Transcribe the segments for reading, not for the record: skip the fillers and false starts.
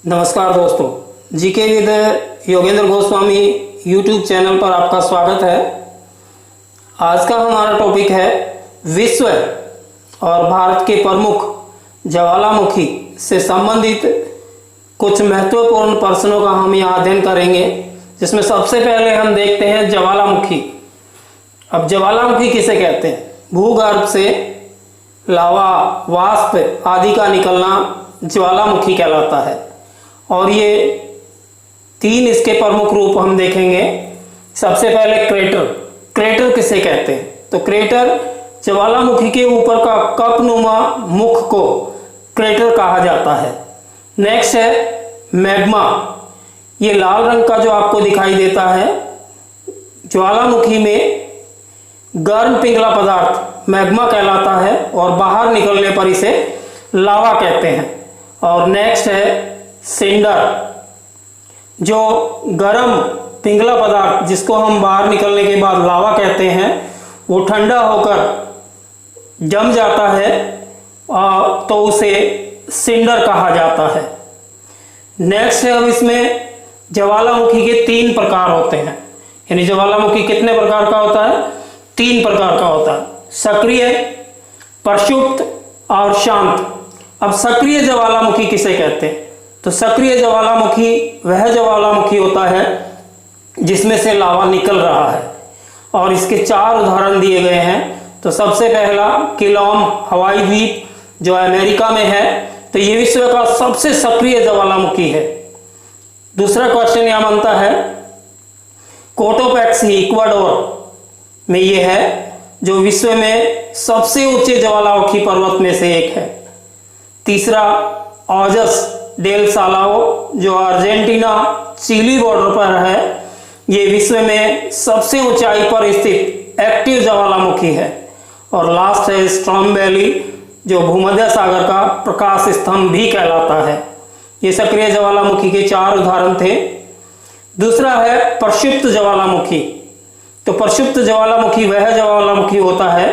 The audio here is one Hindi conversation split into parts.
नमस्कार दोस्तों, GK with Yogendra Goswami YouTube channel पर आपका स्वागत है। आज का हमारा टॉपिक है विश्व और भारत के प्रमुख ज्वालामुखी से संबंधित कुछ महत्वपूर्ण प्रश्नों का हम यहाँ अध्ययन करेंगे, जिसमें सबसे पहले हम देखते हैं ज्वालामुखी। अब ज्वालामुखी किसे कहते हैं? भूगर्भ से लावा, वाष्प आदि का निकलना ज्वालामुखी कहलाता है। और ये तीन इसके प्रमुख रूप हम देखेंगे। सबसे पहले क्रेटर। क्रेटर किसे कहते हैं? तो क्रेटर ज्वालामुखी के ऊपर का कपनुमा मुख को क्रेटर कहा जाता है। नेक्स्ट है मैग्मा। ये लाल रंग का जो आपको दिखाई देता है, ज्वालामुखी में गर्म पिघला पदार्थ मैग्मा कहलाता है और बाहर निकलने पर इसे लावा कहते हैं। और नेक्स्ट है सिंडर। जो गर्म पिघला पदार्थ जिसको हम बाहर निकलने के बाद लावा कहते हैं, वो ठंडा होकर जम जाता है तो उसे सिंडर कहा जाता है। नेक्स्ट है, अब इसमें ज्वालामुखी के तीन प्रकार होते हैं। यानी ज्वालामुखी कितने प्रकार का होता है? तीन प्रकार का होता है, सक्रिय, प्रक्षुब्ध और शांत। अब सक्रिय ज्वालामुखी किसे कहते हैं? तो सक्रिय ज्वालामुखी वह ज्वालामुखी होता है जिसमें से लावा निकल रहा है, और इसके चार उदाहरण दिए गए हैं। तो सबसे पहला किलोम हवाई द्वीप जो अमेरिका में है, तो ये विश्व का सबसे सक्रिय ज्वालामुखी है। दूसरा क्वेश्चन यह बनता है कोटोपैक्सी इक्वाडोर में ये है, जो विश्व में सबसे ऊंचे ज्वालामुखी पर्वत में से एक है। तीसरा ऑजस डेल सालाओ जो अर्जेंटीना चिली बॉर्डर पर है, ये विश्व में सबसे ऊंचाई पर स्थित एक्टिव ज्वालामुखी है। और लास्ट है स्ट्रोम्बेली जो भूमध्य सागर का प्रकाश स्तंभ भी कहलाता है। ये सक्रिय ज्वालामुखी के चार उदाहरण थे। दूसरा है प्रक्षुब्ध ज्वालामुखी। तो प्रक्षुब्ध ज्वालामुखी वह ज्वालामुखी होता है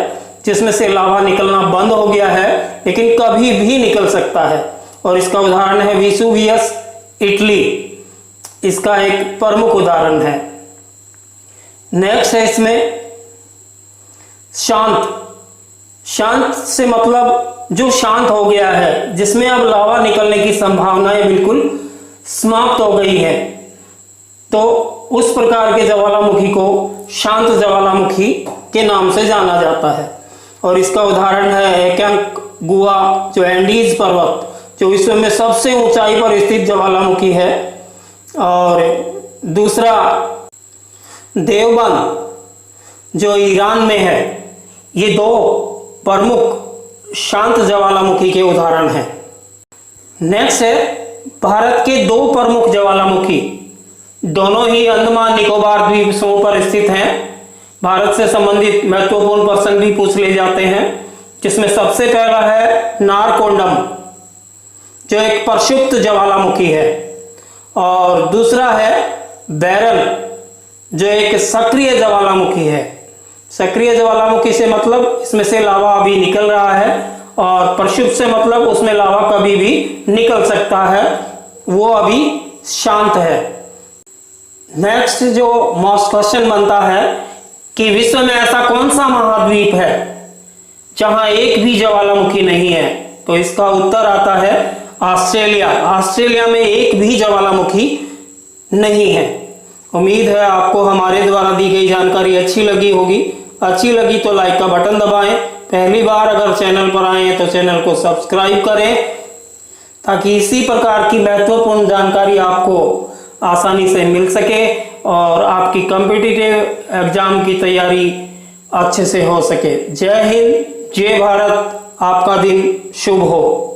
जिसमें से लावा निकलना बंद हो गया है, लेकिन कभी भी निकल सकता है। और इसका उदाहरण है वेसुवियस, इटली। इसका एक प्रमुख उदाहरण है। नेक्स्ट है इसमें शांत। शांत से मतलब जो शांत हो गया है, जिसमें अब लावा निकलने की संभावनाएं बिल्कुल समाप्त हो गई है, तो उस प्रकार के ज्वालामुखी को शांत ज्वालामुखी के नाम से जाना जाता है। और इसका उदाहरण है एकांकगुआ जो एंडीज पर्वत, जो विश्व में सबसे ऊंचाई पर स्थित ज्वालामुखी है। और दूसरा देवबंद जो ईरान में है। ये दो प्रमुख शांत ज्वालामुखी के उदाहरण हैं। नेक्स्ट है भारत के दो प्रमुख ज्वालामुखी, दोनों ही अंडमान निकोबार द्वीप समूह पर स्थित हैं। भारत से संबंधित महत्वपूर्ण प्रश्न भी पूछ ले जाते हैं, जिसमें सबसे पहला है नारकोंडम जो एक प्रक्षुब्ध ज्वालामुखी है। और दूसरा है बैरल जो एक सक्रिय ज्वालामुखी है। सक्रिय ज्वालामुखी से मतलब इसमें से लावा अभी निकल रहा है, और प्रक्षुब्ध से मतलब उसमें लावा कभी भी निकल सकता है, वो अभी शांत है। नेक्स्ट जो मोस्ट क्वेश्चन बनता है कि विश्व में ऐसा कौन सा महाद्वीप है जहां एक भी ज्वालामुखी नहीं है? तो इसका उत्तर आता है ऑस्ट्रेलिया। ऑस्ट्रेलिया में एक भी ज्वालामुखी नहीं है। उम्मीद है आपको हमारे द्वारा दी गई जानकारी अच्छी लगी होगी। अच्छी लगी तो लाइक का बटन दबाएं। पहली बार अगर चैनल पर आए तो चैनल को सब्सक्राइब करें, ताकि इसी प्रकार की महत्वपूर्ण जानकारी आपको आसानी से मिल सके और आपकी कॉम्पिटिटिव एग्जाम की तैयारी अच्छे से हो सके। जय हिंद, जय भारत। आपका दिन शुभ हो।